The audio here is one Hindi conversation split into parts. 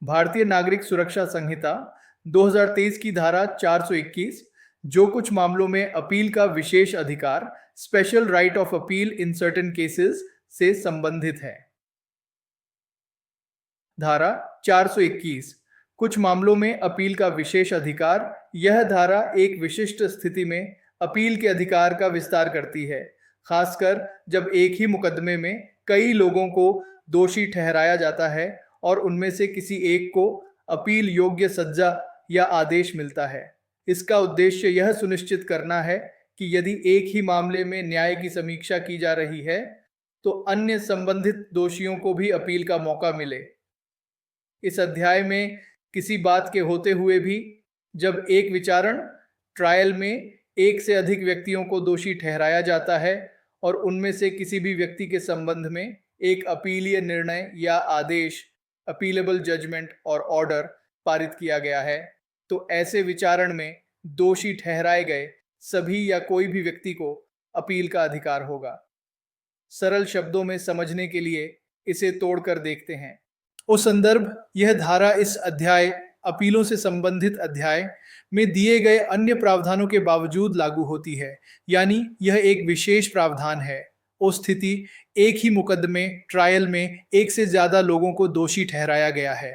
भारतीय नागरिक सुरक्षा संहिता 2023 की धारा 421 जो कुछ मामलों में अपील का विशेष अधिकार special right of appeal in certain cases से संबंधित है। धारा 421 कुछ मामलों में अपील का विशेष अधिकार। यह धारा एक विशिष्ट स्थिति में अपील के अधिकार का विस्तार करती है, खासकर जब एक ही मुकदमे में कई लोगों को दोषी ठहराया जाता है और उनमें से किसी एक को अपील योग्य सजा या आदेश मिलता है। इसका उद्देश्य यह सुनिश्चित करना है कि यदि एक ही मामले में न्याय की समीक्षा की जा रही है तो अन्य संबंधित दोषियों को भी अपील का मौका मिले। इस अध्याय में किसी बात के होते हुए भी जब एक विचारण ट्रायल में एक से अधिक व्यक्तियों को दोषी ठहराया जाता है और उनमें से किसी भी व्यक्ति के संबंध में एक अपीलीय निर्णय या आदेश अपीलेबल जजमेंट और ऑर्डर पारित किया गया है, तो ऐसे विचारण में दोषी ठहराए गए सभी या कोई भी व्यक्ति को अपील का अधिकार होगा। सरल शब्दों में समझने के लिए इसे तोड़कर देखते हैं। उस संदर्भ यह धारा इस अध्याय अपीलों से संबंधित अध्याय में दिए गए अन्य प्रावधानों के बावजूद लागू होती है, यानी यह एक विशेष प्रावधान है। वो स्थिति एक ही मुकदमे ट्रायल में एक से ज्यादा लोगों को दोषी ठहराया गया है।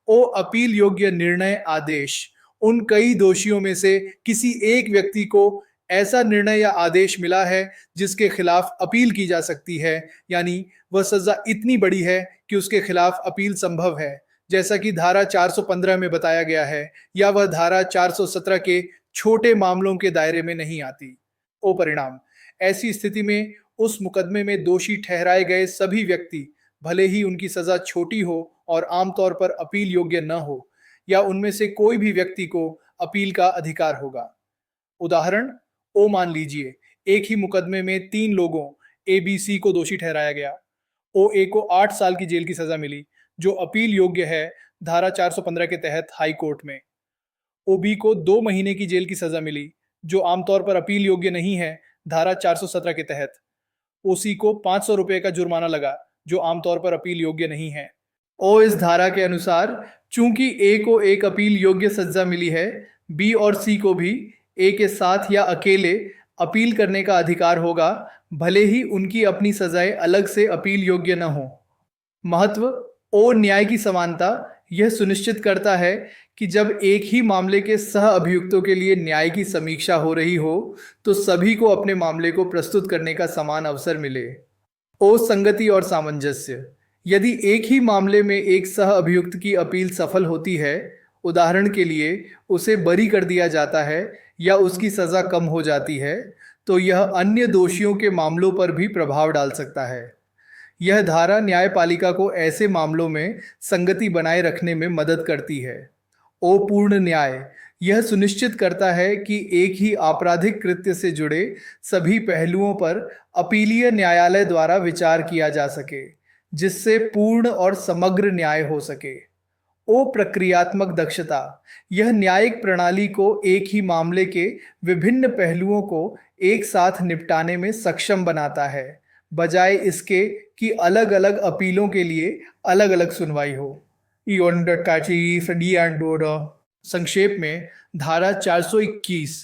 वो अपील योग्य निर्णय आदेश उन कई दोषियों में से किसी एक व्यक्ति को ऐसा निर्णय या आदेश मिला है जिसके खिलाफ अपील की जा सकती है, यानी वह सजा इतनी बड़ी है कि उसके खिलाफ अपील संभव है, जैसा कि धारा 415 में बताया गया है, या वह धारा 417 के छोटे मामलों के दायरे में नहीं आती। ओ परिणाम, ऐसी स्थिति में उस मुकदमे में दोषी ठहराए गए सभी व्यक्ति, भले ही उनकी सजा छोटी हो और आमतौर पर अपील योग्य न हो, या उनमें से कोई भी व्यक्ति को अपील का अधिकार होगा। उदाहरण, ओ मान लीजिए एक ही मुकदमे में 3 लोगों ABC को दोषी ठहराया गया। OA को 8 साल की जेल की सजा मिली जो अपील योग्य है धारा 415 के तहत हाई कोर्ट में। OB को 2 महीने की जेल की सजा मिली जो आमतौर पर अपील योग्य नहीं है धारा 417 के तहत। OC को 500 रुपये का जुर्माना लगा जो आमतौर पर अपील योग्य नहीं है। इस धारा के अनुसार चूंकि A को एक अपील योग्य सजा मिली है, B और C को भी A के साथ या अकेले अपील करने का अधिकार होगा, भले ही उनकी अपनी सजाएं अलग से अपील योग्य न हो। महत्व ओ न्याय की समानता यह सुनिश्चित करता है कि जब एक ही मामले के सह अभियुक्तों के लिए न्याय की समीक्षा हो रही हो तो सभी को अपने मामले को प्रस्तुत करने का समान अवसर मिले। ओ संगति और सामंजस्य, यदि एक ही मामले में एक सह अभियुक्त की अपील सफल होती है, उदाहरण के लिए उसे बरी कर दिया जाता है या उसकी सजा कम हो जाती है, तो यह अन्य दोषियों के मामलों पर भी प्रभाव डाल सकता है। यह धारा न्यायपालिका को ऐसे मामलों में संगति बनाए रखने में मदद करती है। पूर्ण न्याय यह सुनिश्चित करता है कि एक ही आपराधिक कृत्य से जुड़े सभी पहलुओं पर अपीलीय न्यायालय द्वारा विचार किया जा सके, जिससे पूर्ण और समग्र न्याय हो सके। प्रक्रियात्मक दक्षता यह न्यायिक प्रणाली को एक ही मामले के विभिन्न पहलुओं को एक साथ निपटाने में सक्षम बनाता है, बजाय इसके कि अलग अलग अपीलों के लिए अलग अलग सुनवाई हो। संक्षेप में धारा 421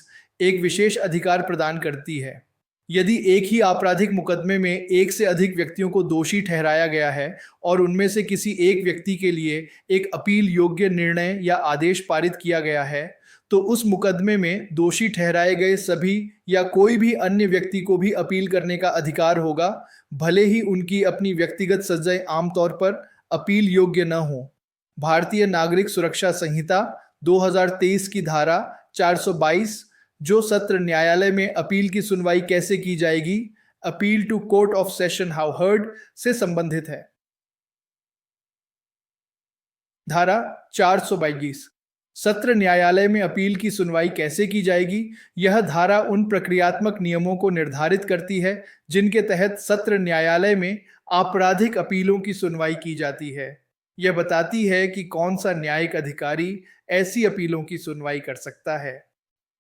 एक विशेष अधिकार प्रदान करती है। यदि एक ही आपराधिक मुकदमे में एक से अधिक व्यक्तियों को दोषी ठहराया गया है और उनमें से किसी एक व्यक्ति के लिए एक अपील योग्य निर्णय या आदेश पारित किया गया है, तो उस मुकदमे में दोषी ठहराए गए सभी या कोई भी अन्य व्यक्ति को भी अपील करने का अधिकार होगा, भले ही उनकी अपनी व्यक्तिगत सजाएं आमतौर पर अपील योग्य न हो। भारतीय नागरिक सुरक्षा संहिता 2023 की धारा 422 जो सत्र न्यायालय में अपील की सुनवाई कैसे की जाएगी, appeal to court of session how heard से संबंधित है। धारा 422 सत्र न्यायालय में अपील की सुनवाई कैसे की जाएगी। यह धारा उन प्रक्रियात्मक नियमों को निर्धारित करती है जिनके तहत सत्र न्यायालय में आपराधिक अपीलों की सुनवाई की जाती है। यह बताती है कि कौन सा न्यायिक अधिकारी ऐसी अपीलों की सुनवाई कर सकता है।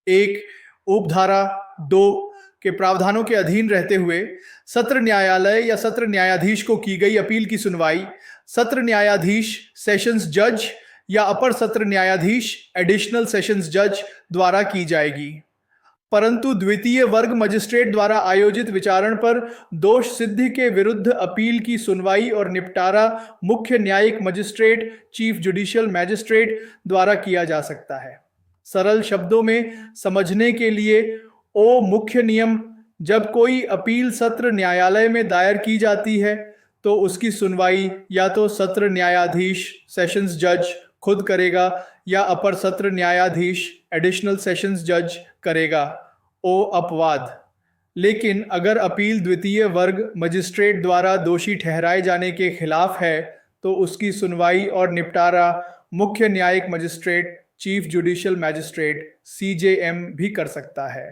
1. उपधारा 2 के प्रावधानों के अधीन रहते हुए सत्र न्यायालय या सत्र न्यायाधीश को की गई अपील की सुनवाई सत्र न्यायाधीश सेशंस जज या अपर सत्र न्यायाधीश एडिशनल सेशंस जज द्वारा की जाएगी। परंतु द्वितीय वर्ग मजिस्ट्रेट द्वारा आयोजित विचारण पर दोष सिद्धि के विरुद्ध अपील की सुनवाई और निपटारा मुख्य न्यायिक मजिस्ट्रेट चीफ जुडिशियल मैजिस्ट्रेट द्वारा किया जा सकता है। सरल शब्दों में समझने के लिए मुख्य नियम, जब कोई अपील सत्र न्यायालय में दायर की जाती है तो उसकी सुनवाई या तो सत्र न्यायाधीश सेशंस जज खुद करेगा या अपर सत्र न्यायाधीश एडिशनल सेशंस जज करेगा। अपवाद, लेकिन अगर अपील द्वितीय वर्ग मजिस्ट्रेट द्वारा दोषी ठहराए जाने के खिलाफ है तो उसकी सुनवाई और निपटारा मुख्य न्यायिक magistrate chief judicial magistrate CJM भी कर सकता है।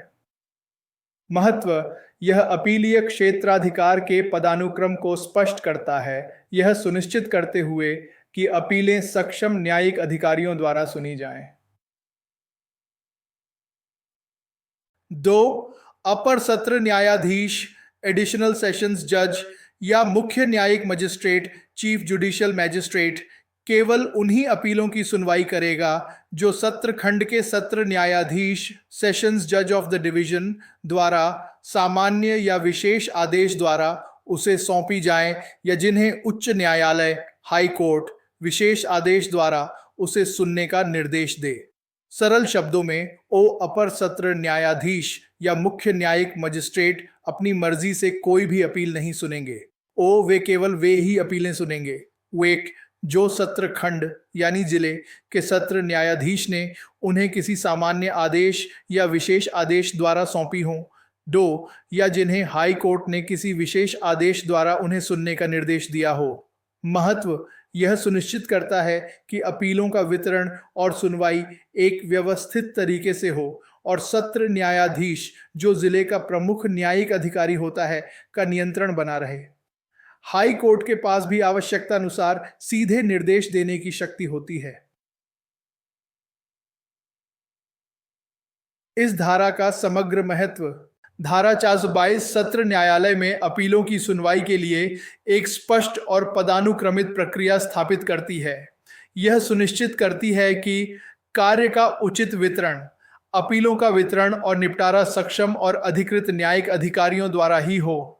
महत्व, यह अपीलीय क्षेत्राधिकार के पदानुक्रम को स्पष्ट करता है, यह सुनिश्चित करते हुए कि अपीलें सक्षम न्यायिक अधिकारियों द्वारा सुनी जाएं। 2. अपर सत्र न्यायाधीश एडिशनल सेशंस जज या मुख्य न्यायिक मजिस्ट्रेट चीफ जुडिशियल मैजिस्ट्रेट केवल उन्हीं अपीलों की सुनवाई करेगा जो सत्र खंड के सत्र न्यायाधीश सेशंस जज ऑफ द डिवीजन द्वारा सामान्य या विशेष आदेश द्वारा उसे सौंपी जाएं या जिन्हें उच्च न्यायालय हाई कोर्ट विशेष आदेश द्वारा उसे सुनने का निर्देश दे। सरल शब्दों में अपर सत्र न्यायाधीश या मुख्य न्यायिक मजिस्ट्रेट अपनी मर्जी से कोई भी अपील नहीं सुनेंगे। वे केवल वे ही अपीलें सुनेंगे जो सत्र खंड यानी जिले के सत्र न्यायाधीश ने उन्हें किसी सामान्य आदेश या विशेष आदेश द्वारा सौंपी हों। या जिन्हें हाई कोर्ट ने किसी विशेष आदेश द्वारा उन्हें सुनने का निर्देश दिया हो। महत्व, यह सुनिश्चित करता है कि अपीलों का वितरण और सुनवाई एक व्यवस्थित तरीके से हो और सत्र न्यायाधीश, जो जिले का प्रमुख न्यायिक अधिकारी होता है, का नियंत्रण बना रहे। हाई कोर्ट के पास भी आवश्यकता अनुसार सीधे निर्देश देने की शक्ति होती है। इस धारा का समग्र महत्व, धारा 422 सत्र न्यायालय में अपीलों की सुनवाई के लिए एक स्पष्ट और पदानुक्रमित प्रक्रिया स्थापित करती है। यह सुनिश्चित करती है कि कार्य का उचित वितरण, अपीलों का वितरण और निपटारा सक्षम और अधिकृत न्यायिक अधिकारियों द्वारा ही हो।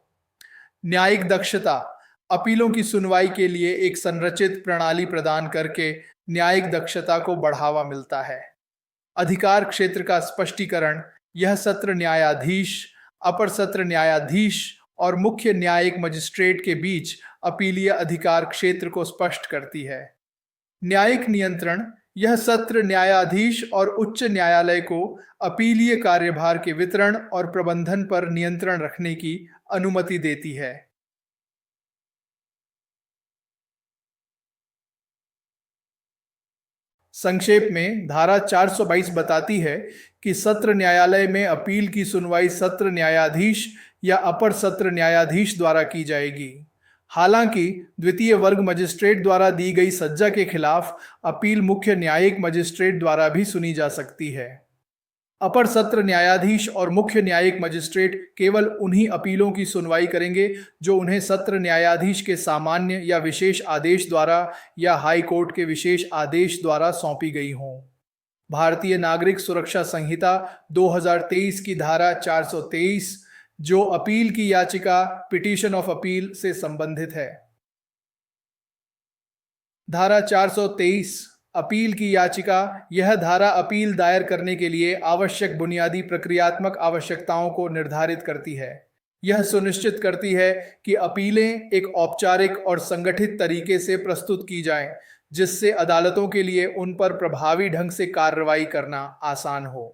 न्यायिक दक्षता, अपीलों की सुनवाई के लिए एक संरचित प्रणाली प्रदान करके न्यायिक दक्षता को बढ़ावा मिलता है। अधिकार क्षेत्र का स्पष्टीकरण, यह सत्र न्यायाधीश, अपर सत्र न्यायाधीश और मुख्य न्यायिक मजिस्ट्रेट के बीच अपीलीय अधिकार क्षेत्र को स्पष्ट करती है। न्यायिक नियंत्रण, यह सत्र न्यायाधीश और उच्च न्यायालय को अपीलीय कार्यभार के वितरण और प्रबंधन पर नियंत्रण रखने की अनुमति देती है। संक्षेप में, धारा 422 बताती है कि सत्र न्यायालय में अपील की सुनवाई सत्र न्यायाधीश या अपर सत्र न्यायाधीश द्वारा की जाएगी। हालांकि द्वितीय वर्ग मजिस्ट्रेट द्वारा दी गई सज्जा के खिलाफ अपील मुख्य न्यायिक मजिस्ट्रेट द्वारा भी सुनी जा सकती है। अपर सत्र न्यायाधीश और मुख्य न्यायिक मजिस्ट्रेट केवल उन्हीं अपीलों की सुनवाई करेंगे जो उन्हें सत्र न्यायाधीश के सामान्य या विशेष आदेश द्वारा या हाई कोर्ट के विशेष आदेश द्वारा सौंपी गई हों। भारतीय नागरिक सुरक्षा संहिता 2023 की धारा 423 जो अपील की याचिका पिटीशन ऑफ अपील से संबंधित है। धारा 423 अपील की याचिका, यह धारा अपील दायर करने के लिए आवश्यक बुनियादी प्रक्रियात्मक आवश्यकताओं को निर्धारित करती है। यह सुनिश्चित करती है कि अपीलें एक औपचारिक और संगठित तरीके से प्रस्तुत की जाएं, जिससे अदालतों के लिए उन पर प्रभावी ढंग से कार्रवाई करना आसान हो।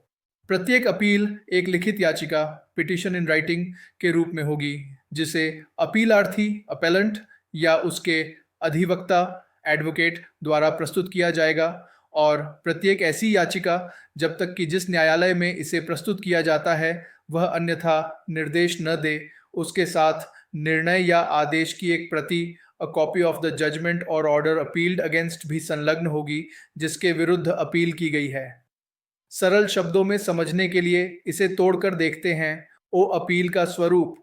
प्रत्येक अपील एक लिखित याचिका पिटीशन इन राइटिंग के रूप में होगी, जिसे अपीलार्थी अपेलेंट या उसके अधिवक्ता एडवोकेट द्वारा प्रस्तुत किया जाएगा, और प्रत्येक ऐसी याचिका, जब तक कि जिस न्यायालय में इसे प्रस्तुत किया जाता है वह अन्यथा निर्देश न दे, उसके साथ निर्णय या आदेश की एक प्रति, a copy of the judgement और ऑर्डर अपील्ड अगेंस्ट भी संलग्न होगी जिसके विरुद्ध अपील की गई है। सरल शब्दों में समझने के लिए इसे तोड़कर देखते हैं। ओ अपील का स्वरूप।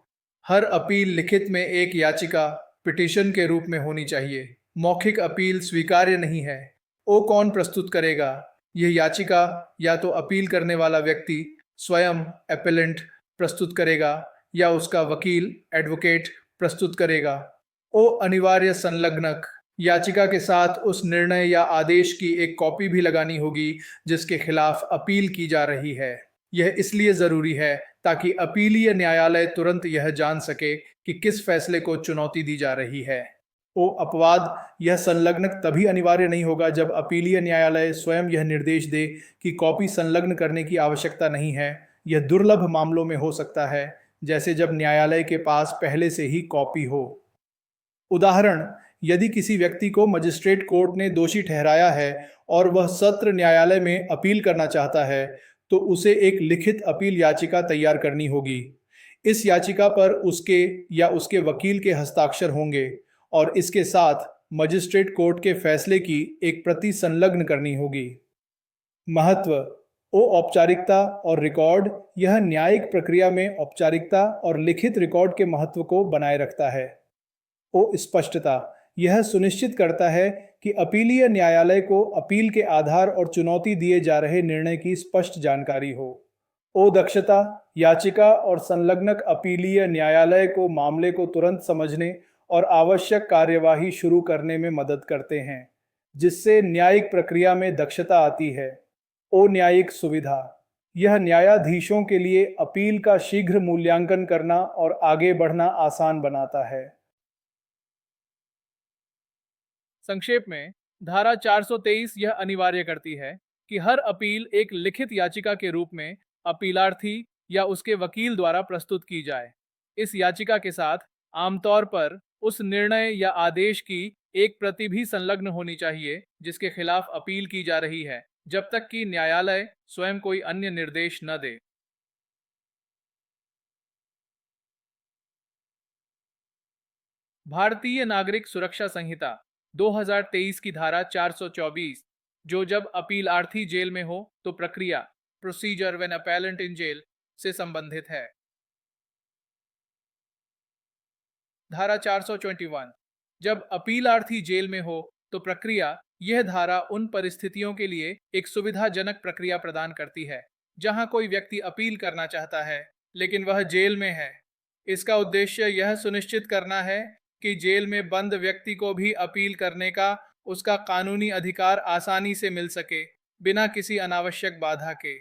हर अपील लिखित में एक याचिका पिटीशन के रूप में होनी चाहिए। मौखिक अपील स्वीकार्य नहीं है। ओ कौन प्रस्तुत करेगा? यह याचिका या तो अपील करने वाला व्यक्ति स्वयं एपेलेंट प्रस्तुत करेगा या उसका वकील एडवोकेट प्रस्तुत करेगा। ओ अनिवार्य संलग्नक। याचिका के साथ उस निर्णय या आदेश की एक कॉपी भी लगानी होगी जिसके खिलाफ अपील की जा रही है। यह इसलिए जरूरी है ताकि अपीलीय न्यायालय तुरंत यह जान सके कि किस फैसले को चुनौती दी जा रही है। ओ अपवाद। यह संलग्नक तभी अनिवार्य नहीं होगा जब अपीलीय न्यायालय स्वयं यह निर्देश दे कि कॉपी संलग्न करने की आवश्यकता नहीं है। यह दुर्लभ मामलों में हो सकता है, जैसे जब न्यायालय के पास पहले से ही कॉपी हो। उदाहरण, यदि किसी व्यक्ति को मजिस्ट्रेट कोर्ट ने दोषी ठहराया है और वह सत्र न्यायालय में अपील करना चाहता है, तो उसे एक लिखित अपील याचिका तैयार करनी होगी। इस याचिका पर उसके या उसके वकील के हस्ताक्षर होंगे और इसके साथ मजिस्ट्रेट कोर्ट के फैसले की एक प्रति संलग्न करनी होगी। महत्व। ओ औपचारिकता और रिकॉर्ड। यह न्यायिक प्रक्रिया में औपचारिकता और लिखित रिकॉर्ड के महत्व को बनाए रखता है। ओ स्पष्टता। यह सुनिश्चित करता है कि अपीलीय न्यायालय को अपील के आधार और चुनौती दिए जा रहे निर्णय की स्पष्ट जानकारी हो। ओ दक्षता। याचिका और संलग्नक अपीलीय न्यायालय को मामले को तुरंत समझने और आवश्यक कार्यवाही शुरू करने में मदद करते हैं, जिससे न्यायिक प्रक्रिया में दक्षता आती है। ओ न्यायिक सुविधा। यह न्यायाधीशों के लिए अपील का शीघ्र मूल्यांकन करना और आगे बढ़ना आसान बनाता है। संक्षेप में, धारा 423 यह अनिवार्य करती है कि हर अपील एक लिखित याचिका के रूप में अपीलार्थी या उसके वकील द्वारा प्रस्तुत की जाए। इस याचिका के साथ आमतौर पर उस निर्णय या आदेश की एक प्रति भी संलग्न होनी चाहिए जिसके खिलाफ अपील की जा रही है, जब तक कि न्यायालय स्वयं कोई अन्य निर्देश न दे। भारतीय नागरिक सुरक्षा संहिता 2023 की धारा 424, जो जब अपीलार्थी जेल में हो तो प्रक्रिया procedure when appellant in jail से संबंधित है। धारा 421, जब अपीलार्थी जेल में हो तो प्रक्रिया। यह धारा उन परिस्थितियों के लिए एक सुविधाजनक प्रक्रिया प्रदान करती है जहां कोई व्यक्ति अपील करना चाहता है लेकिन वह जेल में है। इसका उद्देश्य यह सुनिश्चित करना है कि जेल में बंद व्यक्ति को भी अपील करने का उसका कानूनी अधिकार आसानी से मिल सके, बिना किसी अनावश्यक बाधा के।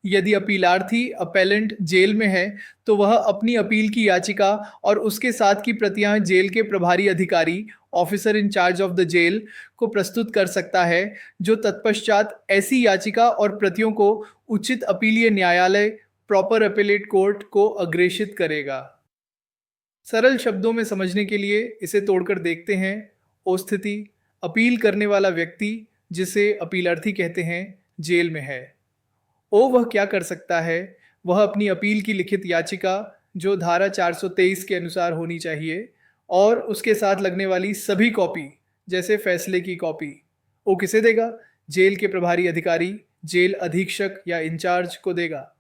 यदि अपीलार्थी अपेलेंट जेल में है तो वह अपनी अपील की याचिका और उसके साथ की प्रतियां जेल के प्रभारी अधिकारी officer in charge of the jail को प्रस्तुत कर सकता है, जो तत्पश्चात ऐसी याचिका और प्रतियों को उचित अपीलीय न्यायालय प्रॉपर अपीलेट कोर्ट को अग्रेषित करेगा। सरल शब्दों में समझने के लिए इसे तोड़कर देखते हैं। ओ स्थिति, अपील करने वाला व्यक्ति, जिसे अपीलार्थी कहते हैं, जेल में है। ओ वह क्या कर सकता है? वह अपनी अपील की लिखित याचिका, जो धारा 423 के अनुसार होनी चाहिए, और उसके साथ लगने वाली सभी कॉपी, जैसे फैसले की कॉपी, वो किसे देगा? जेल के प्रभारी अधिकारी, जेल अधीक्षक या इंचार्ज को देगा।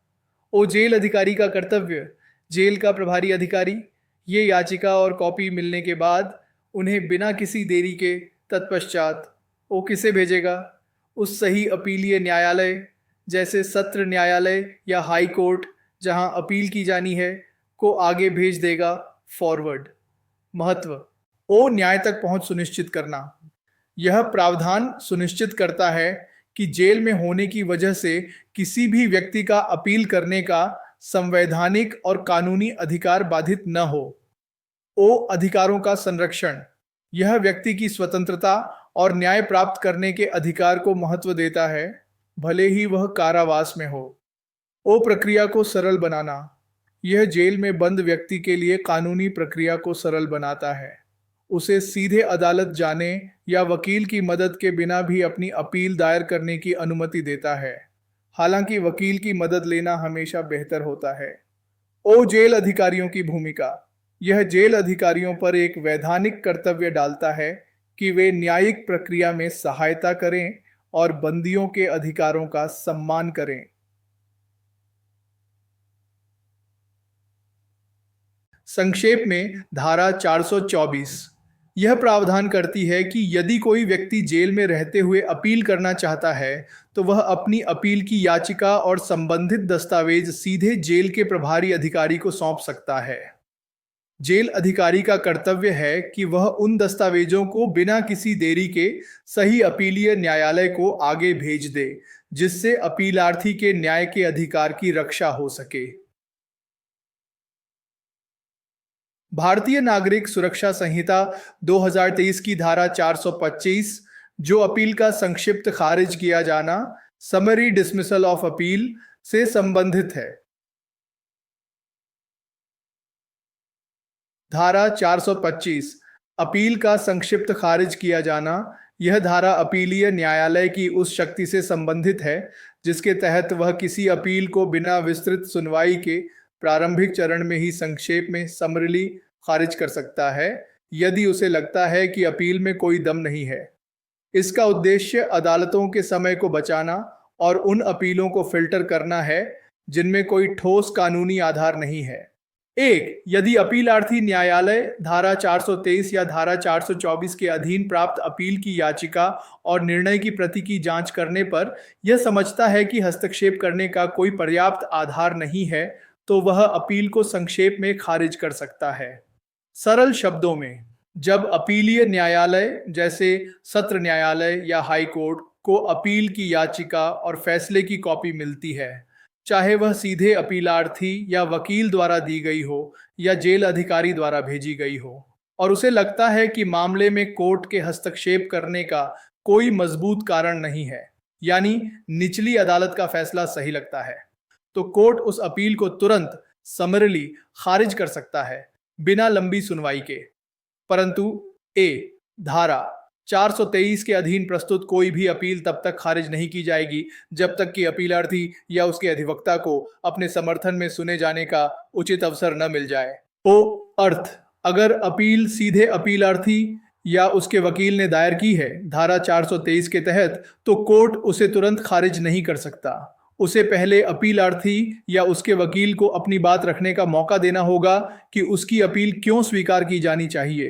ओ जेल अधिकारी का कर्तव्य। जेल का प्रभारी अधिकारी ये याचिका और कॉपी मिलने के बाद उन्हें बिना किसी देरी के तत्पश्चात वो किसे भेजेगा? उस सही अपीलीय न्यायालय, जैसे सत्र न्यायालय या हाई कोर्ट जहां अपील की जानी है, को आगे भेज देगा, फॉरवर्ड। महत्व। ओ न्याय तक पहुंच सुनिश्चित करना। यह प्रावधान सुनिश्चित करता है कि जेल में होने की वजह से किसी भी व्यक्ति का अपील करने का संवैधानिक और कानूनी अधिकार बाधित न हो। ओ अधिकारों का संरक्षण। यह व्यक्ति की स्वतंत्रता और न्याय प्राप्त करने के अधिकार को महत्व देता है, भले ही वह कारावास में हो। ओ प्रक्रिया को सरल बनाना। यह जेल में बंद व्यक्ति के लिए कानूनी प्रक्रिया को सरल बनाता है। उसे सीधे अदालत जाने या वकील की मदद के बिना भी अपनी अपील दायर करने की अनुमति देता है, हालांकि वकील की मदद लेना हमेशा बेहतर होता है। ओ जेल अधिकारियों की भूमिका। यह जेल अधिकारियों पर एक वैधानिक कर्तव्य डालता है कि वे न्यायिक प्रक्रिया में सहायता करें और बंदियों के अधिकारों का सम्मान करें। संक्षेप में धारा 424 यह प्रावधान करती है कि यदि कोई व्यक्ति जेल में रहते हुए अपील करना चाहता है तो वह अपनी अपील की याचिका और संबंधित दस्तावेज सीधे जेल के प्रभारी अधिकारी को सौंप सकता है। जेल अधिकारी का कर्तव्य है कि वह उन दस्तावेजों को बिना किसी देरी के सही अपीलीय न्यायालय को आगे भेज दे, जिससे अपीलार्थी के न्याय के अधिकार की रक्षा हो सके। भारतीय नागरिक सुरक्षा संहिता 2023 की धारा 425 जो अपील का संक्षिप्त खारिज किया जाना समरी डिसमिसल ऑफ अपील से संबंधित है। धारा 425 अपील का संक्षिप्त खारिज किया जाना। यह धारा अपीलीय न्यायालय की उस शक्ति से संबंधित है जिसके तहत वह किसी अपील को बिना विस्तृत सुनवाई के प्रारंभिक चरण में ही संक्षेप में समरली खारिज कर सकता है यदि उसे लगता है कि अपील में कोई दम नहीं है। इसका उद्देश्य अदालतों के समय को बचाना और उन अपीलों को फिल्टर करना है जिनमें कोई ठोस कानूनी आधार नहीं है। एक, यदि अपीलार्थी न्यायालय धारा 423 या धारा 424 के अधीन प्राप्त अपील की याचिका और निर्णय की प्रति की जांच करने पर यह समझता है कि हस्तक्षेप करने का कोई पर्याप्त आधार नहीं है तो वह अपील को संक्षेप में खारिज कर सकता है। सरल शब्दों में, जब अपीलीय न्यायालय जैसे सत्र न्यायालय या हाई कोर्ट को अपील की याचिका और फैसले की कॉपी मिलती है, चाहे वह सीधे अपीलार्थी या वकील द्वारा दी गई हो या जेल अधिकारी द्वारा भेजी गई हो, और उसे लगता है कि मामले में कोर्ट के हस्तक्षेप करने का कोई मजबूत कारण नहीं है, यानी निचली अदालत का फैसला सही लगता है, तो कोर्ट उस अपील को तुरंत समरली खारिज कर सकता है बिना लंबी सुनवाई के। परंतु धारा 423 के अधीन प्रस्तुत कोई भी अपील तब तक खारिज नहीं की जाएगी जब तक कि अपीलार्थी या उसके अधिवक्ता को अपने समर्थन में सुने जाने का उचित अवसर न मिल जाए। अर्थ, अगर अपील सीधे अपीलार्थी या उसके वकील ने दायर की है धारा 423 के तहत, तो कोर्ट उसे तुरंत खारिज नहीं कर सकता। उसे पहले अपीलार्थी या उसके वकील को अपनी बात रखने का मौका देना होगा कि उसकी अपील क्यों स्वीकार की जानी चाहिए।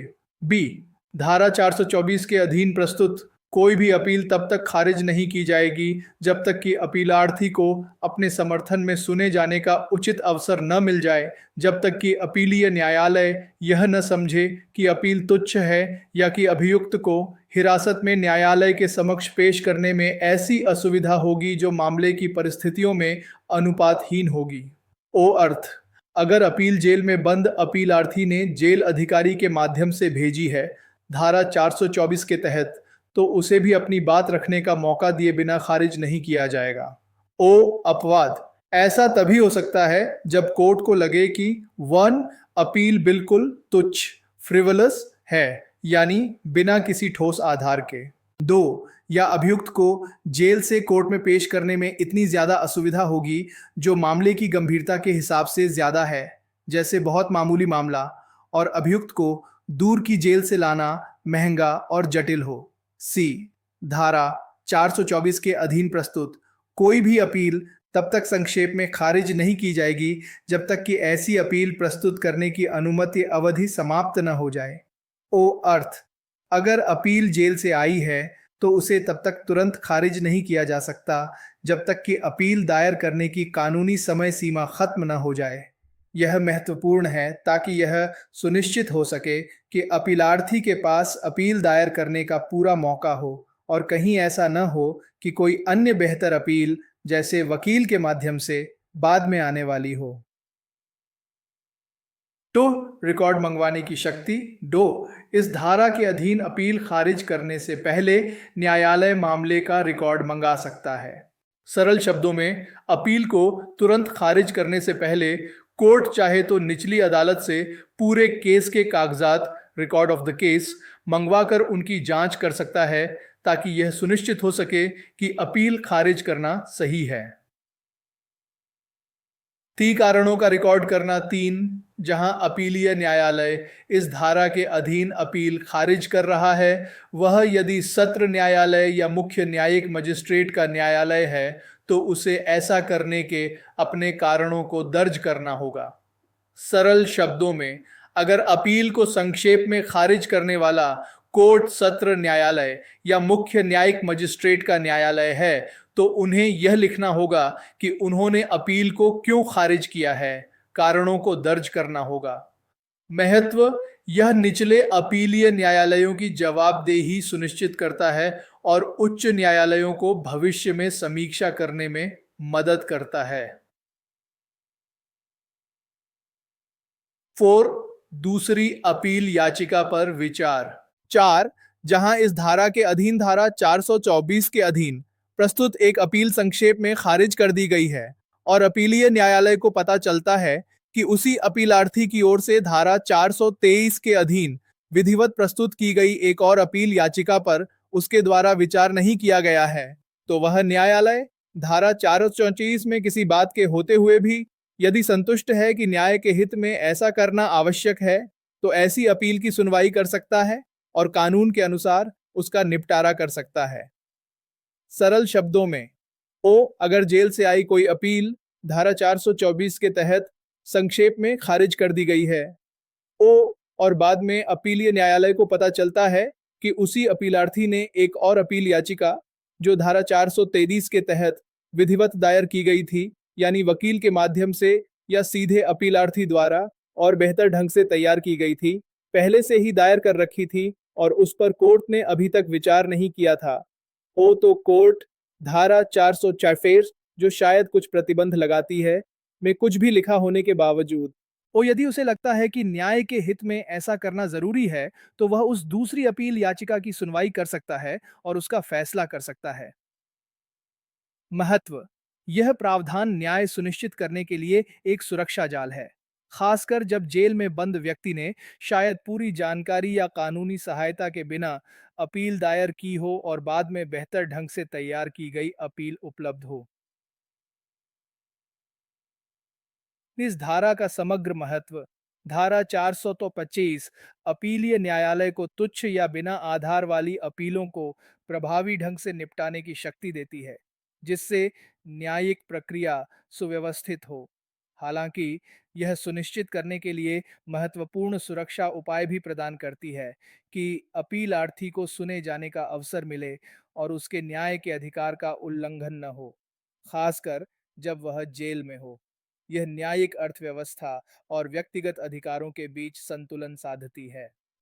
धारा 424 के अधीन प्रस्तुत कोई भी अपील तब तक खारिज नहीं की जाएगी जब तक कि अपीलार्थी को अपने समर्थन में सुने जाने का उचित अवसर न मिल जाए, जब तक कि अपीलीय न्यायालय यह न समझे कि अपील तुच्छ है या कि अभियुक्त को हिरासत में न्यायालय के समक्ष पेश करने में ऐसी असुविधा होगी जो मामले की परिस्थितियों में अनुपातहीन होगी। अर्थ, अगर अपील जेल में बंद अपीलार्थी ने जेल अधिकारी के माध्यम से भेजी है धारा 424 के तहत, तो उसे भी अपनी बात रखने का मौका दिए बिना खारिज नहीं किया जाएगा। अपवाद, ऐसा तभी हो सकता है जब कोर्ट को लगे कि 1 अपील बिल्कुल तुच्छ फ्रिवलस है, यानी बिना किसी ठोस आधार के। 2, या अभियुक्त को जेल से कोर्ट में पेश करने में इतनी ज्यादा असुविधा होगी जो मामले की गंभीरता के हिसाब से ज्यादा है, जैसे बहुत मामूली मामला, और अभियुक्त को दूर की जेल से लाना महंगा और जटिल हो। धारा 424 के अधीन प्रस्तुत कोई भी अपील तब तक संक्षेप में खारिज नहीं की जाएगी जब तक कि ऐसी अपील प्रस्तुत करने की अनुमति अवधि समाप्त न हो जाए। अर्थ, अगर अपील जेल से आई है तो उसे तब तक तुरंत खारिज नहीं किया जा सकता जब तक कि अपील दायर करने की कानूनी समय सीमा खत्म न हो जाए। यह महत्वपूर्ण है ताकि यह सुनिश्चित हो सके कि अपीलार्थी के पास अपील दायर करने का पूरा मौका हो और कहीं ऐसा न हो कि कोई अन्य बेहतर अपील जैसे वकील के माध्यम से बाद में आने वाली हो। रिकॉर्ड मंगवाने की शक्ति। इस धारा के अधीन अपील खारिज करने से पहले न्यायालय मामले का रिकॉर्ड मंगा सकता है। सरल शब्दों में, अपील को तुरंत खारिज करने से पहले कोर्ट चाहे तो निचली अदालत से पूरे केस के कागजात रिकॉर्ड ऑफ द केस मंगवाकर उनकी जांच कर सकता है ताकि यह सुनिश्चित हो सके कि अपील खारिज करना सही है। 3 कारणों का रिकॉर्ड करना। 3, जहां अपीलीय न्यायालय इस धारा के अधीन अपील खारिज कर रहा है वह यदि सत्र न्यायालय या मुख्य न्यायिक मजिस्ट्रेट का न्यायालय है तो उसे ऐसा करने के अपने कारणों को दर्ज करना होगा। सरल शब्दों में, अगर अपील को संक्षेप में खारिज करने वाला कोर्ट सत्र न्यायालय या मुख्य न्यायिक मजिस्ट्रेट का न्यायालय है, तो उन्हें यह लिखना होगा कि उन्होंने अपील को क्यों खारिज किया है, कारणों को दर्ज करना होगा। महत्व, यह निचले अपीलीय न्यायालयों की जवाबदेही सुनिश्चित करता है और उच्च न्यायालयों को भविष्य में समीक्षा करने में मदद करता है। 4, दूसरी अपील याचिका पर विचार। 4, जहां इस धारा के अधीन धारा 424 के अधीन प्रस्तुत एक अपील संक्षेप में खारिज कर दी गई है और अपीलीय न्यायालय को पता चलता है कि उसी अपीलार्थी की ओर से धारा 423 के अधीन विधिवत प्रस्तुत की गई एक और अपील याचिका पर उसके द्वारा विचार नहीं किया गया है, तो वह न्यायालय धारा 434 में किसी बात के होते हुए भी यदि संतुष्ट है कि न्याय के हित में ऐसा करना आवश्यक है, तो ऐसी अपील की सुनवाई कर सकता है और कानून के अनुसार उसका निपटारा कर सकता है। सरल शब्दों में, ओ अगर जेल से आई कोई अपील धारा 424 के तहत संक्षेप में खारिज कर दी गई है, ओ और बाद में अपीलीय न्यायालय को पता चलता है कि उसी अपीलार्थी ने एक और अपील याचिका जो धारा 423 के तहत विधिवत दायर की गई थी, यानी वकील के माध्यम से या सीधे अपीलार्थी द्वारा और बेहतर ढंग से तैयार की गई थी, पहले से ही दायर कर रखी थी और उस पर कोर्ट ने अभी तक विचार नहीं किया था। हो तो कोर्ट धारा 404 जो शायद कुछ प्रतिबंध लगाती है में कुछ भी लिखा होने के बावजूद, और यदि उसे लगता है कि न्याय के हित में ऐसा करना जरूरी है, तो वह उस दूसरी अपील याचिका की सुनवाई कर सकता है और उसका फैसला कर सकता है। महत्व, यह प्रावधान न्याय सुनिश्चित करने के लिए एक सुरक्षा जाल है, खासकर जब जेल में बंद व्यक्ति ने शायद पूरी जानकारी या कानूनी सहायता के बिना अपील दायर की हो और बाद में बेहतर ढंग से तैयार की गई अपील उपलब्ध हो। इस धारा का समग्र महत्व, धारा 425 अपीलीय न्यायालय को तुच्छ या बिना आधार वाली अपीलों को प्रभावी ढंग से निपटाने की शक्ति देती है, जिससे न्यायिक प्रक्रिया सुव्यवस्थित हो। हालांकि यह सुनिश्चित करने के लिए महत्वपूर्ण सुरक्षा उपाय भी प्रदान करती है कि अपीलार्थी को सुने जाने का अवसर मिले और उसके न्याय के अधिकार का उल्लंघन न हो, खासकर जब वह जेल में हो। यह न्यायिक अर्थव्यवस्था और व्यक्तिगत अधिकारों के बीच संतुलन साधती है।